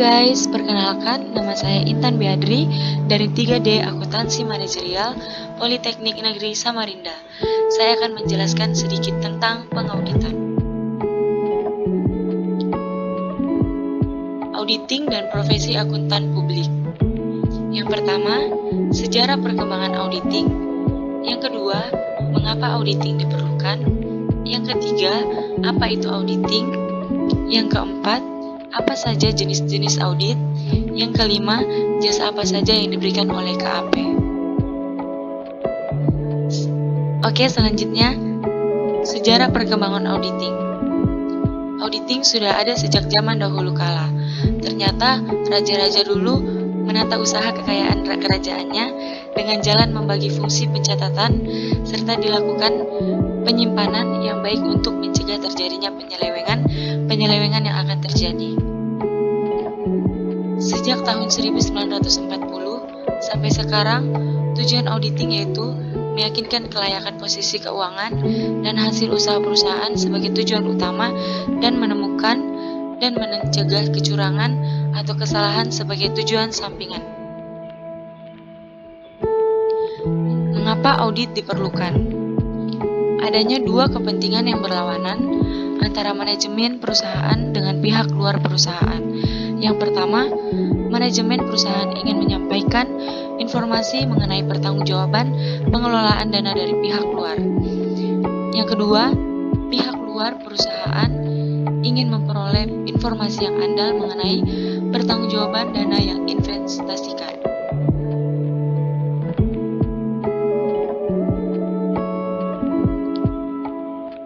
guys, perkenalkan nama saya Intan Beadri dari 3D Akuntansi Manajerial Politeknik Negeri Samarinda. Saya akan menjelaskan sedikit tentang pengauditan. Auditing dan profesi akuntan publik. Yang pertama, sejarah perkembangan auditing. Yang kedua, mengapa auditing diperlukan. Yang ketiga, apa itu auditing. Yang keempat, apa saja jenis-jenis audit. Yang kelima, jasa apa saja yang diberikan oleh KAP. Oke, selanjutnya, sejarah perkembangan auditing. Auditing sudah ada sejak zaman dahulu kala. Ternyata, raja-raja dulu menata usaha kekayaan kerajaannya dengan jalan membagi fungsi pencatatan serta dilakukan penyimpanan yang baik untuk mencegah terjadinya penyelewengan yang akan terjadi. Sejak tahun 1940 sampai sekarang, tujuan auditing yaitu meyakinkan kelayakan posisi keuangan dan hasil usaha perusahaan sebagai tujuan utama dan menemukan dan mencegah kecurangan atau kesalahan sebagai tujuan sampingan. Mengapa audit diperlukan? Adanya dua kepentingan yang berlawanan antara manajemen perusahaan dengan pihak luar perusahaan. Yang pertama, manajemen perusahaan ingin menyampaikan informasi mengenai pertanggungjawaban pengelolaan dana dari pihak luar. Yang kedua, pihak luar perusahaan ingin memperoleh informasi yang andal mengenai pertanggungjawaban dana yang investasikan.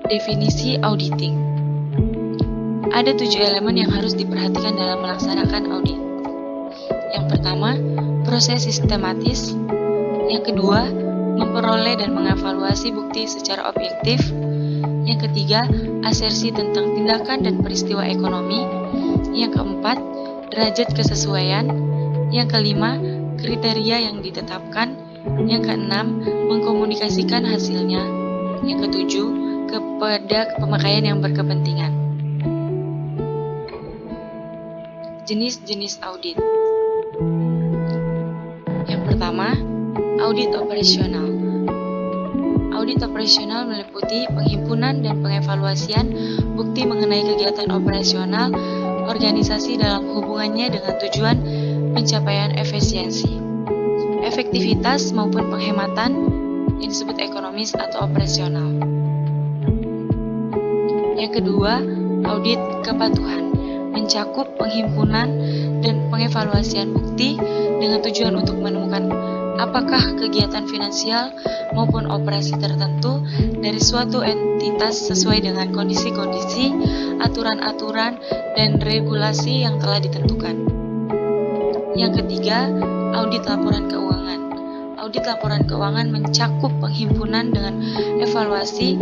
Definisi auditing. Ada 7 elemen yang harus diperhatikan dalam melaksanakan audit. Yang pertama, proses sistematis. Yang kedua, memperoleh dan mengevaluasi bukti secara objektif. Yang ketiga, asersi tentang tindakan dan peristiwa ekonomi. Yang keempat, derajat kesesuaian. Yang kelima, kriteria yang ditetapkan. Yang keenam, mengkomunikasikan hasilnya. Yang ketujuh, kepada pemakaian yang berkepentingan. Jenis-jenis audit. Yang pertama, audit operasional. Audit operasional meliputi penghimpunan dan pengevaluasian bukti mengenai kegiatan operasional organisasi dalam hubungannya dengan tujuan pencapaian efisiensi, efektivitas maupun penghematan yang disebut ekonomis atau operasional. Yang kedua, audit kepatuhan mencakup penghimpunan dan pengevaluasian bukti dengan tujuan untuk menemukan apakah kegiatan finansial maupun operasi tertentu dari suatu entitas sesuai dengan kondisi-kondisi, aturan-aturan, dan regulasi yang telah ditentukan. Yang ketiga, audit laporan keuangan. Audit laporan keuangan mencakup penghimpunan dengan evaluasi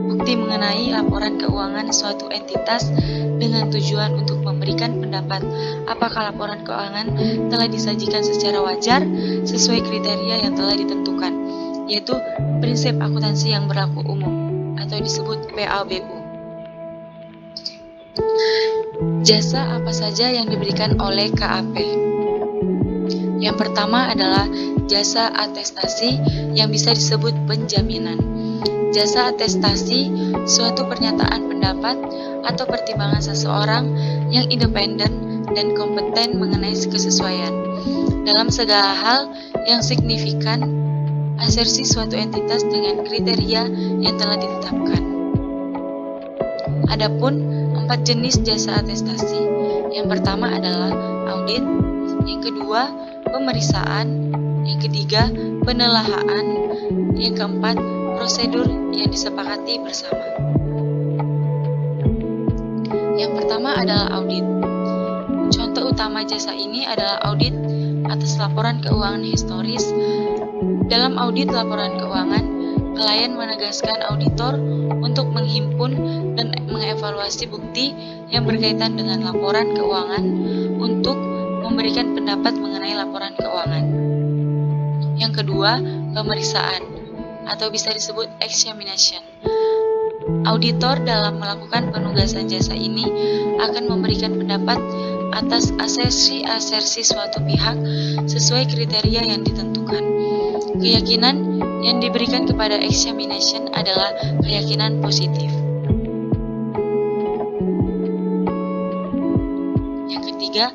bukti mengenai laporan keuangan suatu entitas dengan tujuan untuk memberikan pendapat apakah laporan keuangan telah disajikan secara wajar sesuai kriteria yang telah ditentukan, yaitu prinsip akuntansi yang berlaku umum atau disebut PABU. Jasa apa saja yang diberikan oleh KAP? Yang pertama adalah jasa atestasi yang bisa disebut penjaminan. Jasa atestasi, suatu pernyataan pendapat atau pertimbangan seseorang yang independen dan kompeten mengenai kesesuaian dalam segala hal yang signifikan, asersi suatu entitas dengan kriteria yang telah ditetapkan. Adapun 4 jenis jasa atestasi. Yang pertama adalah audit, yang kedua pemeriksaan, yang ketiga penelahaan, yang keempat prosedur yang disepakati bersama. Yang pertama adalah audit. Contoh utama jasa ini adalah audit atas laporan keuangan historis. Dalam audit laporan keuangan, klien menegaskan auditor untuk menghimpun dan mengevaluasi bukti yang berkaitan dengan laporan keuangan untuk memberikan pendapat mengenai laporan keuangan. Yang kedua, pemeriksaan atau bisa disebut examination. Auditor dalam melakukan penugasan jasa ini akan memberikan pendapat atas asersi suatu pihak sesuai kriteria yang ditentukan. Keyakinan yang diberikan kepada examination adalah keyakinan positif. Yang ketiga,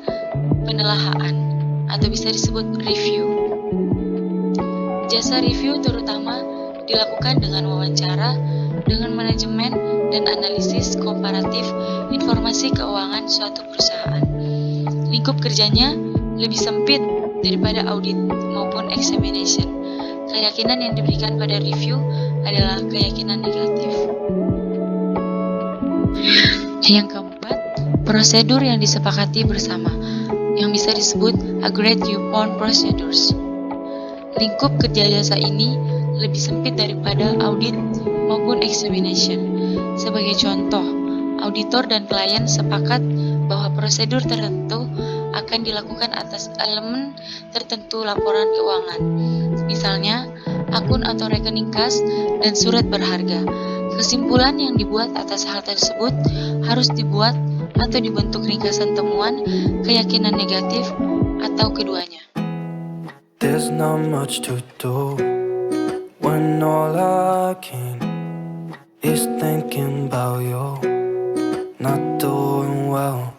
penelaahan atau bisa disebut review. Jasa review terutama dilakukan dengan wawancara, dengan manajemen dan analisis komparatif informasi keuangan suatu perusahaan. Lingkup kerjanya lebih sempit daripada audit maupun examination. Keyakinan yang diberikan pada review adalah keyakinan negatif. Yang keempat, prosedur yang disepakati bersama, yang bisa disebut agreed upon procedures. Lingkup kerja jasa ini lebih sempit daripada audit maupun examination. Sebagai contoh, auditor dan klien sepakat bahwa prosedur tertentu akan dilakukan atas elemen tertentu laporan keuangan. Misalnya, akun atau rekening kas dan surat berharga. Kesimpulan yang dibuat atas hal tersebut harus dibuat atau dibentuk ringkasan temuan, keyakinan negatif, atau keduanya. There's not much to do when all I can is thinking about you not doing well.